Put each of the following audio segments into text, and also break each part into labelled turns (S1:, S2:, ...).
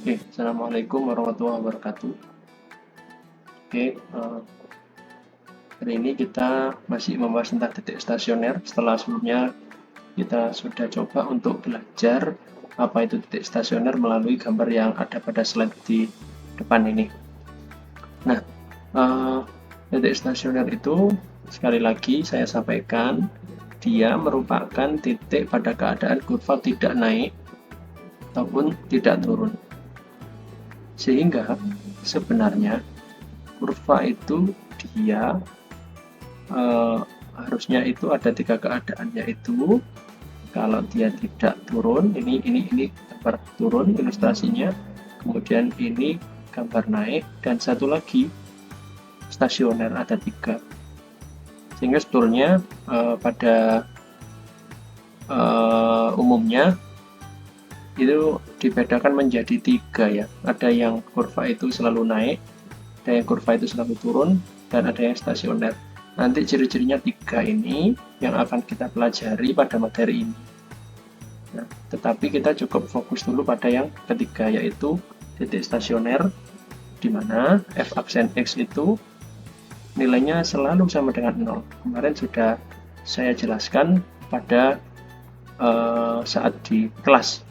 S1: Oke, Assalamualaikum warahmatullahi wabarakatuh. Oke, hari ini kita masih membahas tentang titik stasioner. Setelah sebelumnya kita sudah coba untuk belajar apa itu titik stasioner melalui gambar yang ada pada slide di depan ini. Nah, eh, titik stasioner itu sekali lagi saya sampaikan, dia merupakan titik pada keadaan kurva tidak naik ataupun tidak turun. Sehingga sebenarnya kurva itu dia harusnya itu ada tiga keadaan, yaitu kalau dia tidak turun, ini gambar turun ilustrasinya, kemudian ini gambar naik, dan satu lagi stasioner, ada tiga. Sehingga sebetulnya pada umumnya itu dibedakan menjadi tiga ya. Ada yang kurva itu selalu naik, ada yang kurva itu selalu turun, dan ada yang stasioner. Nanti ciri-cirinya tiga ini yang akan kita pelajari pada materi ini. Nah, tetapi kita cukup fokus dulu pada yang ketiga, yaitu titik stasioner, di mana f aksen x itu nilainya selalu sama dengan 0. Kemarin sudah saya jelaskan pada saat di kelas.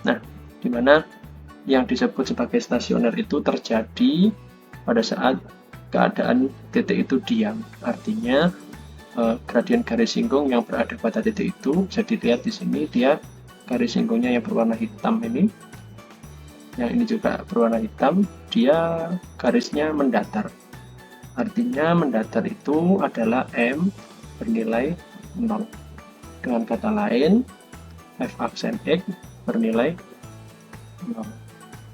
S1: Nah, di mana yang disebut sebagai stasioner itu terjadi pada saat keadaan titik itu diam. Artinya gradien garis singgung yang berada pada titik itu, bisa dilihat di sini dia garis singgungnya yang berwarna hitam ini, yang ini juga berwarna hitam, dia garisnya mendatar. Artinya mendatar itu adalah M bernilai 0. Dengan kata lain, f aksen x bernilai 0.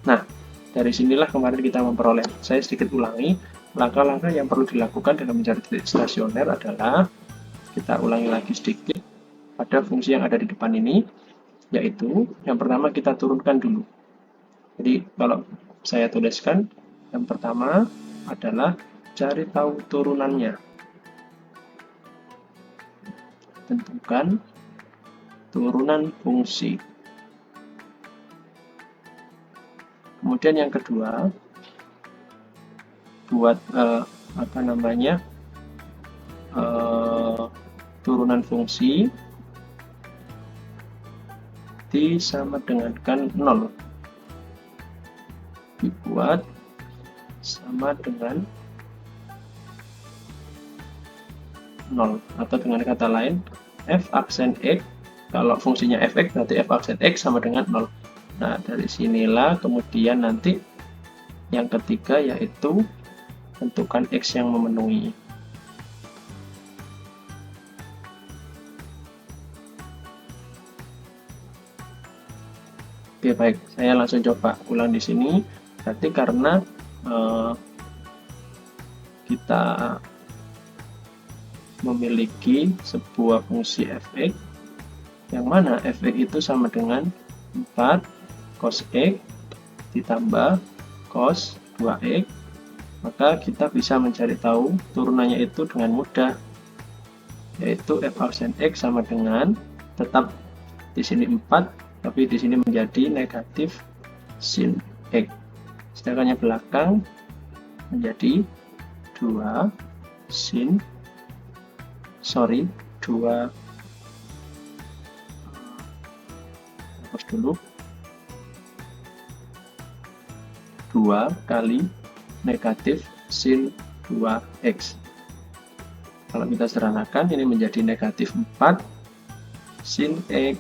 S1: Nah, dari sinilah kemarin kita memperoleh. Saya sedikit ulangi, langkah-langkah yang perlu dilakukan dalam mencari titik stasioner adalah, kita ulangi lagi sedikit pada fungsi yang ada di depan ini, yaitu yang pertama kita turunkan dulu. Jadi kalau saya tuliskan, yang pertama adalah cari tahu turunannya. Tentukan turunan fungsi. Kemudian yang kedua, buat turunan fungsi disama dengankan 0. Dibuat sama dengan 0, atau dengan kata lain f aksen x, kalau fungsinya fx berarti f aksen x sama dengan 0. Nah, dari sinilah kemudian nanti yang ketiga, yaitu tentukan x yang memenuhi. Oke, baik, saya langsung coba ulang di sini. Berarti karena kita memiliki sebuah fungsi fx, yang mana fx itu sama dengan 4 cos x ditambah cos 2x, maka kita bisa mencari tahu turunannya itu dengan mudah, yaitu f aksen x sama dengan, tetap di sini 4, tapi di sini menjadi negatif sin x. Sedangkan yang belakang menjadi 2 sin 2 hapus dulu, 2 kali negatif sin 2x. Kalau kita sederhanakan, ini menjadi negatif 4 sin x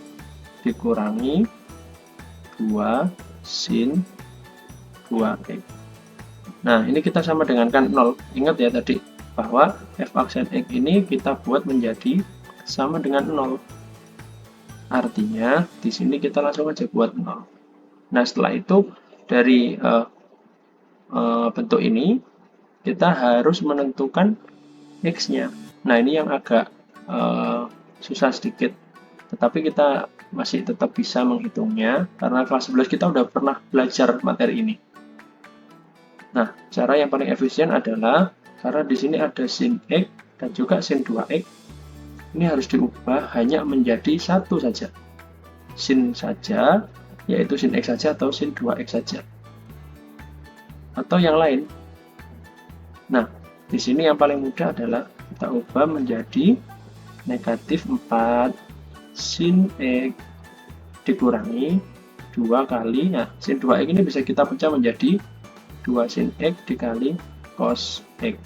S1: dikurangi 2 sin 2x. Nah, ini kita sama dengankan 0. Ingat ya tadi bahwa f aksen x ini kita buat menjadi sama dengan 0. Artinya di sini kita langsung aja buat 0. Nah, setelah itu dari bentuk ini kita harus menentukan x-nya. Nah, ini yang agak susah sedikit, tetapi kita masih tetap bisa menghitungnya karena kelas 11 kita udah pernah belajar materi ini. Nah, cara yang paling efisien adalah, karena di sini ada sin x dan juga sin 2x, ini harus diubah hanya menjadi satu saja, sin saja, yaitu sin x saja atau sin 2x saja. atau yang lain. Nah, di sini yang paling mudah adalah kita ubah menjadi negatif 4 sin X dikurangi 2 kali, nah sin 2X ini bisa kita pecah menjadi 2 sin X dikali cos X.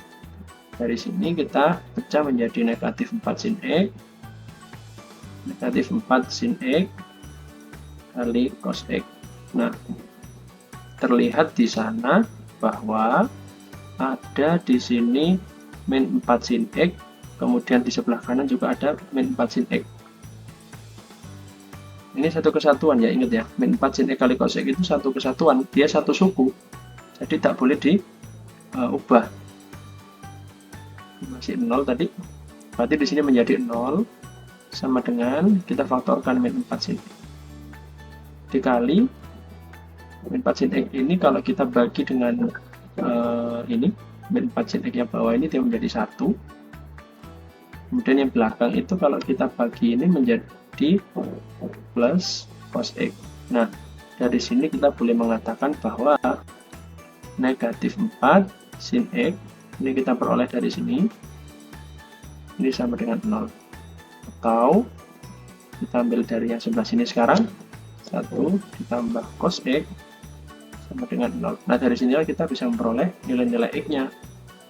S1: Dari sini kita pecah menjadi negatif 4 sin X, negatif 4 sin X kali cos X. Nah, terlihat di sana bahwa ada di sini min 4 sin X, kemudian di sebelah kanan juga ada min 4 sin X. Ini satu kesatuan ya, ingat ya, min 4 sin X kali cos X itu satu kesatuan, dia satu suku, jadi tak boleh diubah. Masih 0 tadi, berarti di sini menjadi 0 sama dengan kita faktorkan min 4 sin X dikali min 4 sin X ini kalau kita bagi dengan ini min 4 sin X yang bawah ini dia menjadi 1, kemudian yang belakang itu kalau kita bagi ini menjadi plus cos X. Nah, dari sini kita boleh mengatakan bahwa negatif 4 sin X ini kita peroleh dari sini, ini sama dengan 0, atau kita ambil dari yang sebelah sini sekarang, 1 ditambah cos X sama dengan 0. Nah, dari sinilah kita bisa memperoleh nilai-nilai X-nya.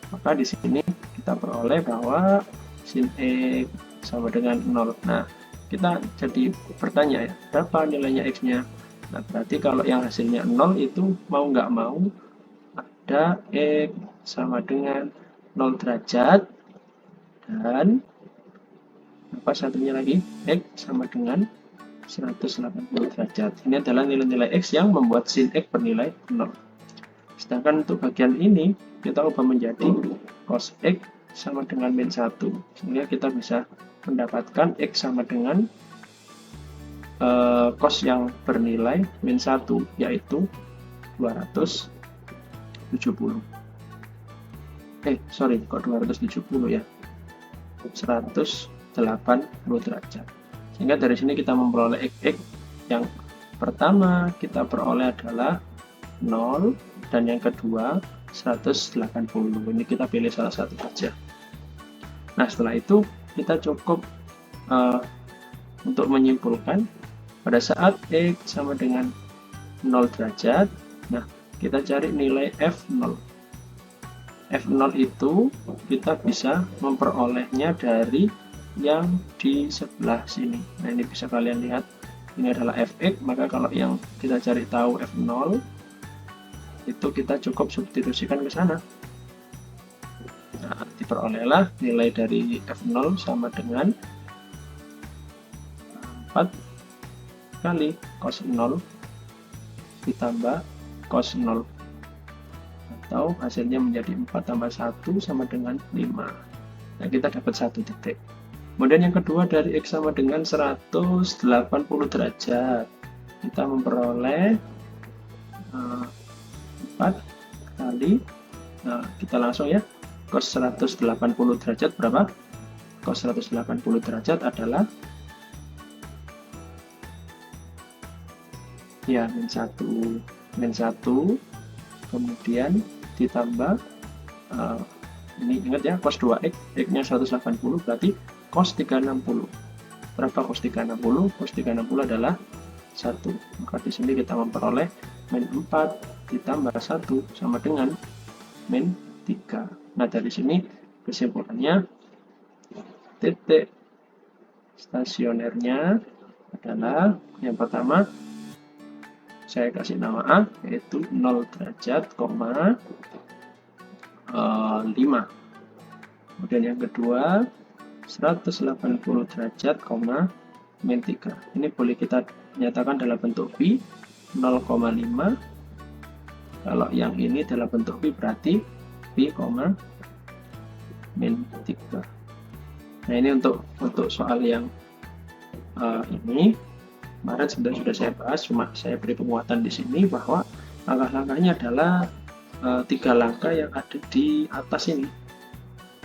S1: Maka di sini kita peroleh bahwa sin X sama dengan 0. Nah, kita jadi bertanya ya, berapa nilainya X-nya? Nah, berarti kalau yang hasilnya 0 itu mau nggak mau ada X sama dengan 0 derajat, dan apa satunya lagi? X sama dengan 180 derajat. Ini adalah nilai-nilai X yang membuat sin X bernilai 0. Sedangkan untuk bagian ini, kita ubah menjadi cos X sama dengan min 1. Sehingga kita bisa mendapatkan X sama dengan cos yang bernilai min 1, yaitu 270. Sorry, kok 270 ya? 180 derajat. Sehingga dari sini kita memperoleh X yang pertama kita peroleh adalah 0, dan yang kedua 180. Ini kita pilih salah satu saja. Nah, setelah itu kita cukup untuk menyimpulkan pada saat X sama dengan 0 derajat, nah kita cari nilai F0. F0 itu kita bisa memperolehnya dari yang di sebelah sini. Nah, ini bisa kalian lihat, ini adalah Fx, maka kalau yang kita cari tahu F0 itu kita cukup substitusikan ke sana. Nah, diperolehlah nilai dari F0 sama dengan 4 kali cos 0 ditambah cos 0, atau hasilnya menjadi 4 tambah 1 sama dengan 5. Nah, kita dapat 1 titik. Kemudian yang kedua dari X sama dengan 180 derajat, kita memperoleh 4 kali, nah kita langsung ya, cos 180 derajat berapa? Cos 180 derajat adalah ya min 1, kemudian ditambah ini ingat ya, cos 2x, X-nya 180 berarti cos 360. Berapa cos 360? Cos 360 adalah 1. Maka di sini kita memperoleh min 4 ditambah 1 sama dengan min 3. Nah, dari sini kesimpulannya titik stasionernya adalah yang pertama saya kasih nama A, yaitu 0 derajat, 5. Kemudian yang kedua 180 derajat, min 3. Ini boleh kita nyatakan dalam bentuk pi 0,5. Kalau yang ini dalam bentuk pi berarti pi, min 3. Nah, ini untuk soal yang ini kemarin sebenarnya sudah saya bahas, cuma saya beri penguatan di sini bahwa langkah-langkahnya adalah 3 langkah yang ada di atas ini.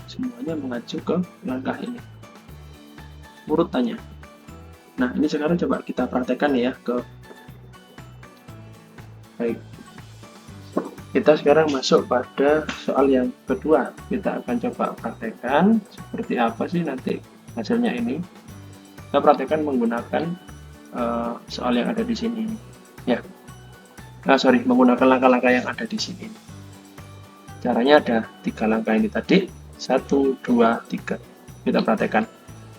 S1: Semuanya mengacu ke langkah ini urutannya. Nah, ini sekarang coba kita praktekkan ya ke baik. Kita sekarang masuk pada soal yang kedua. Kita akan coba praktekkan seperti apa sih nanti hasilnya ini. Kita praktekkan menggunakan soal yang ada di sini. Ya, menggunakan langkah-langkah yang ada di sini. Caranya ada 3 langkah ini tadi. 1, 2, 3. Kita praktekkan.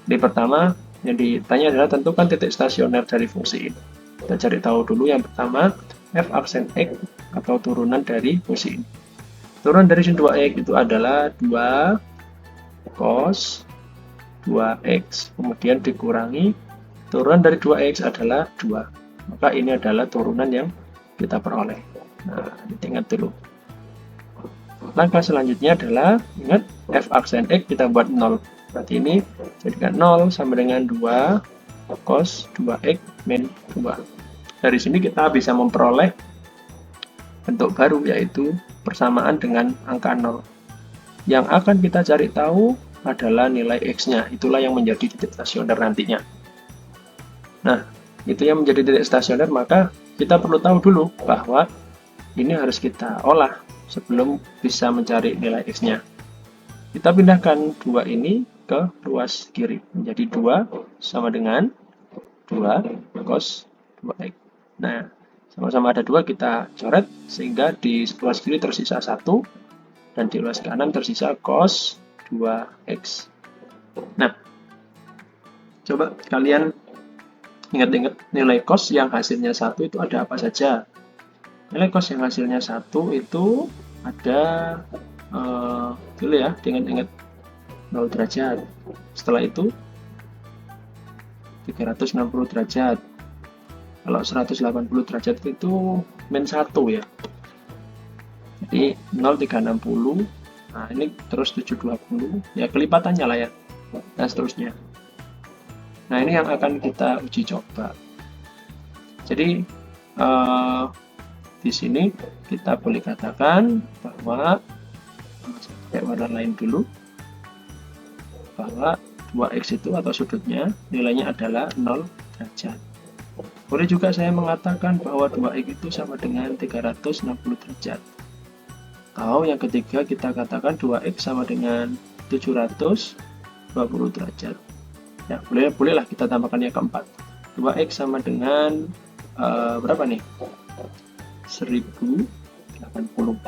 S1: Di pertama, yang ditanya adalah tentukan titik stasioner dari fungsi ini. Kita cari tahu dulu yang pertama, f aksen x atau turunan dari fungsi ini. Turunan dari sin 2x itu adalah 2 cos 2x, kemudian dikurangi turunan dari 2x adalah 2. Maka ini adalah turunan yang kita peroleh. Nah, ingat dulu. Langkah selanjutnya adalah, ingat, f aksen x kita buat 0. Berarti ini jadikan 0 sama dengan 2 cos 2x min 2. Dari sini kita bisa memperoleh bentuk baru, yaitu persamaan dengan angka 0. Yang akan kita cari tahu adalah nilai x-nya. Itulah yang menjadi titik stasioner nantinya. Nah, itu yang menjadi titik stasioner, maka kita perlu tahu dulu bahwa ini harus kita olah sebelum bisa mencari nilai x-nya. Kita pindahkan 2 ini ke ruas kiri. Menjadi 2 sama dengan 2 cos 2x. Nah, sama-sama ada 2, kita coret sehingga di ruas kiri tersisa 1 dan di ruas kanan tersisa cos 2x. Nah, coba kalian ingat-ingat nilai cos yang hasilnya 1 itu ada apa saja. Nilai cos yang hasilnya 1 itu ada dulu ya, ingat-ingat 0 derajat. Setelah itu 360 derajat. Kalau 180 derajat itu min 1 ya. Jadi 0, 360. Nah, ini terus 720. Ya, kelipatannya lah ya. Dan seterusnya. Nah, ini yang akan kita uji coba. Jadi, di sini kita boleh katakan bahwa, pakai warna lain dulu, bahwa 2x itu atau sudutnya nilainya adalah 0 derajat. Boleh juga saya mengatakan bahwa 2x itu sama dengan 360 derajat. Atau yang ketiga kita katakan 2x sama dengan 720 derajat. Ya, bolehlah kita tambahkan yang keempat. 2x sama dengan berapa nih? 1080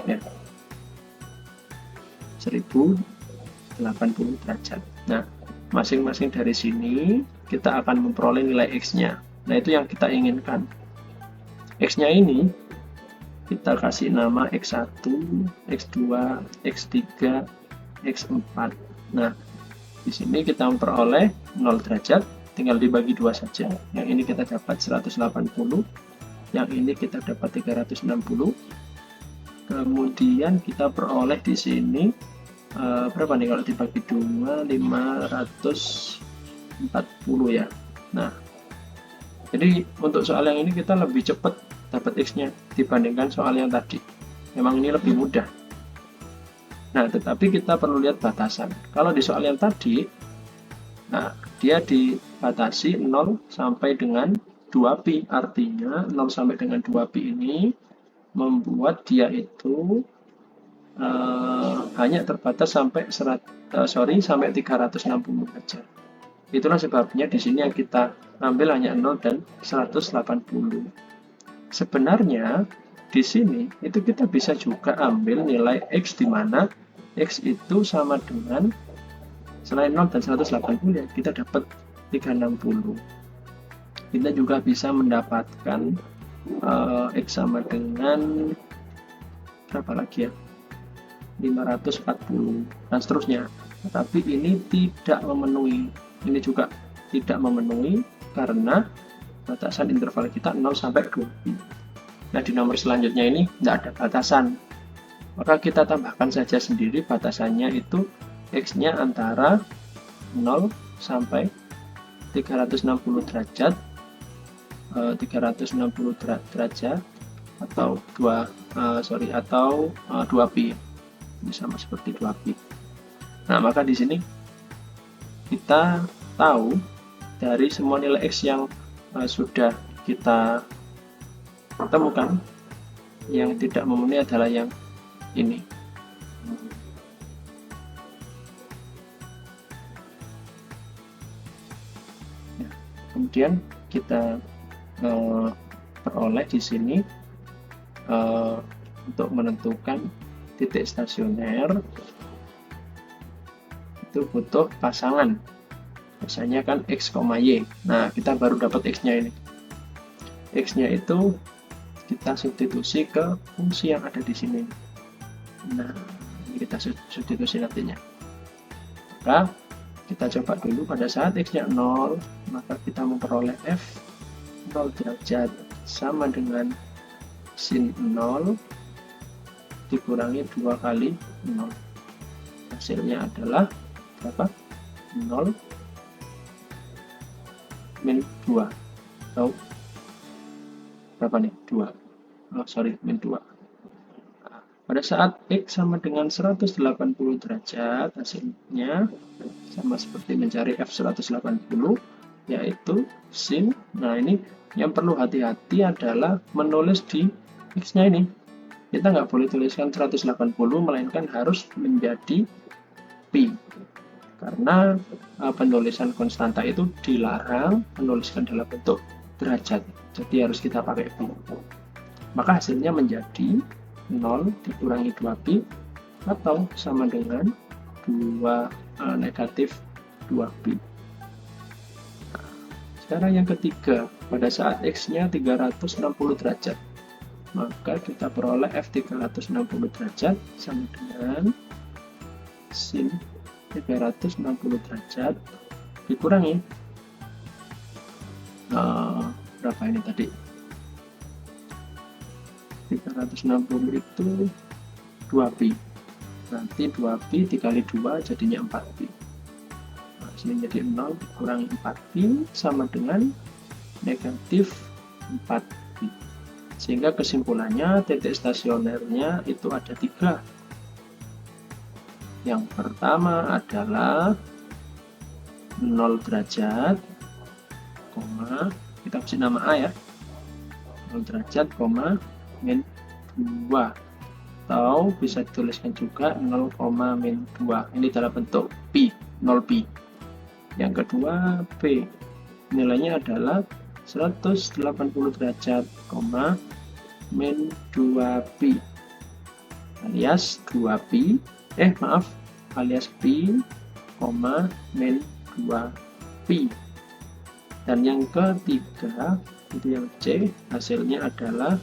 S1: ya. 1080 derajat. Nah, masing-masing dari sini kita akan memperoleh nilai x-nya. Nah, itu yang kita inginkan. X-nya ini kita kasih nama X1, X2, X3, X4. Nah, di sini kita memperoleh 0 derajat, tinggal dibagi 2 saja. Yang ini kita dapat 180, yang ini kita dapat 360. Kemudian kita peroleh di sini berapa nih kalau dibagi 2? 540 ya. Nah, jadi untuk soal yang ini kita lebih cepat dapat x-nya dibandingkan soal yang tadi. Memang ini lebih mudah. Nah, tetapi kita perlu lihat batasan. Kalau di soal yang tadi, nah, dia dibatasi 0 sampai dengan 2pi. Artinya 0 sampai dengan 2pi ini membuat dia itu hanya terbatas sampai 360 saja. Itulah sebabnya di sini yang kita ambil hanya 0 dan 180. Sebenarnya di sini itu kita bisa juga ambil nilai x di mana x itu sama dengan selain 0 dan 180 ya kita dapat 360. Kita juga bisa mendapatkan x sama dengan berapa lagi ya? 540 dan seterusnya. Tetapi ini tidak memenuhi. Ini juga tidak memenuhi karena batasan interval kita 0 sampai 2pi. Nah, di nomor selanjutnya ini tidak ada batasan. Maka kita tambahkan saja sendiri batasannya itu x-nya antara 0 sampai 360 derajat. 360 derajat atau 2pi. Ini sama seperti 2pi. Nah, maka di sini kita tahu dari semua nilai x yang sudah kita temukan, Yang tidak memenuhi adalah yang ini. Ya, kemudian kita peroleh di sini untuk menentukan titik stasioner itu butuh pasangan. Biasanya kan X, Y. Nah, kita baru dapat X-nya ini. X-nya itu kita substitusi ke fungsi yang ada di sini. Nah, ini kita substitusi nantinya. Maka kita coba dulu pada saat X-nya 0, maka kita memperoleh F 0 derajat sama dengan sin 0 dikurangi 2 kali 0. Hasilnya adalah berapa? 0 min 2 atau berapa nih? 2. Oh, sorry, min 2. Nah, pada saat X sama dengan 180 derajat, hasilnya sama seperti mencari F180, yaitu sin. Nah, ini yang perlu hati-hati adalah menulis di X-nya ini. Kita nggak boleh tuliskan 180, melainkan harus menjadi pi. Karena penulisan konstanta itu dilarang menuliskan dalam bentuk derajat. Jadi harus kita pakai pi. Maka hasilnya menjadi 0 dikurangi 2pi atau sama dengan 2 negatif 2pi. Sekarang yang ketiga, pada saat X-nya 360 derajat, maka kita peroleh F 360 derajat sama dengan sin 360 derajat dikurangi berapa ini tadi? 360 itu 2pi. Nanti 2pi dikali 2 jadinya 4pi. Nah, sini jadi 0 dikurangi 4pi sama dengan negatif 4pi. Sehingga kesimpulannya titik stasionernya itu ada 3. Yang pertama adalah 0 derajat, kita kasih nama A ya, 0 derajat, min 2, atau bisa dituliskan juga 0, min 2. Ini dalam bentuk pi, 0pi. Yang kedua P, nilainya adalah 180 derajat, min 2pi, alias 2pi, alias pi, min 2pi. Dan yang ketiga, itu yang C, hasilnya adalah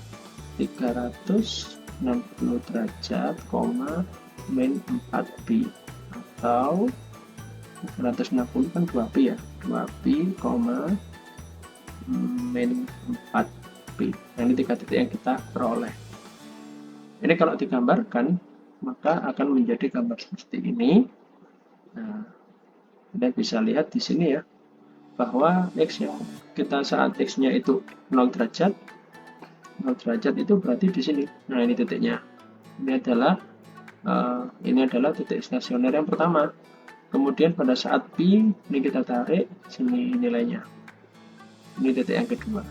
S1: 360 derajat, min 4pi, atau 360 kan 2pi ya, 2pi, min 4pi. Nah, ini 3 titik yang kita peroleh. Ini kalau digambarkan, maka akan menjadi gambar seperti ini. Nah, Anda bisa lihat di sini ya, bahwa X yang kita saat X-nya itu 0 derajat, 0 derajat itu berarti di sini. Nah, ini titiknya. Ini adalah titik stasioner yang pertama. Kemudian pada saat pi, ini kita tarik, sini nilainya. Ini titik yang kedua.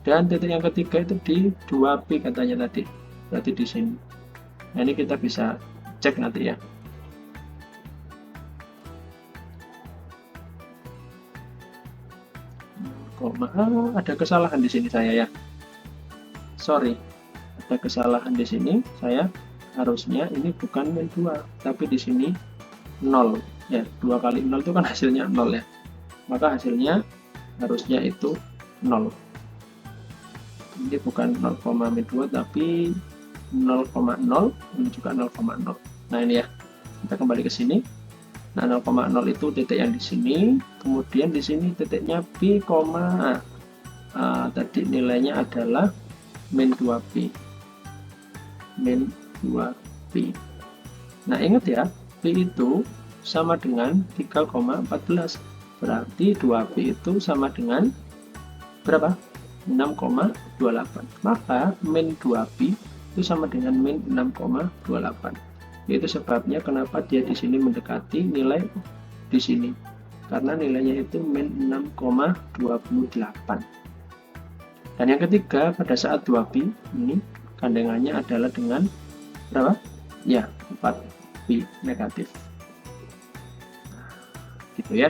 S1: Dan titik yang ketiga itu di 2pi katanya tadi. Berarti di sini. Nah, ini kita bisa cek nanti ya. Ada kesalahan di sini saya ya. Sorry, ada kesalahan di sini. Saya harusnya ini bukan min 2, tapi di sini 0 ya. 2 kali 0 itu kan hasilnya 0 ya. Maka hasilnya harusnya itu 0. Ini bukan 0, min 2 tapi 0,0, ini juga 0,0. Nah, ini ya. Kita kembali ke sini. Nah, 0,0 itu titik yang di sini. Kemudian di sini titiknya pi, tadi nilainya adalah min 2pi. Min 2pi. Nah, ingat ya, pi itu sama dengan 3,14. Berarti 2pi itu sama dengan berapa? 6,28. Maka min 2pi itu sama dengan min 6,28. Itu sebabnya kenapa dia di sini mendekati nilai di sini. Karena nilainya itu min 6,28. Dan yang ketiga, pada saat 2pi ini gandengannya adalah dengan berapa? Ya, 4pi negatif. Gitu ya.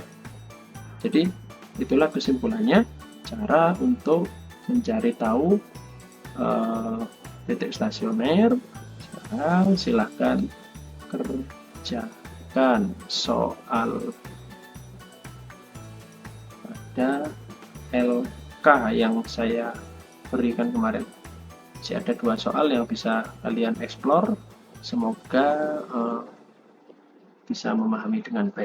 S1: Jadi itulah kesimpulannya, cara untuk mencari tahu titik stasioner. Sekarang silahkan kerjakan soal pada LK yang saya berikan kemarin. Masih ada 2 soal yang bisa kalian explore. Semoga bisa memahami dengan baik.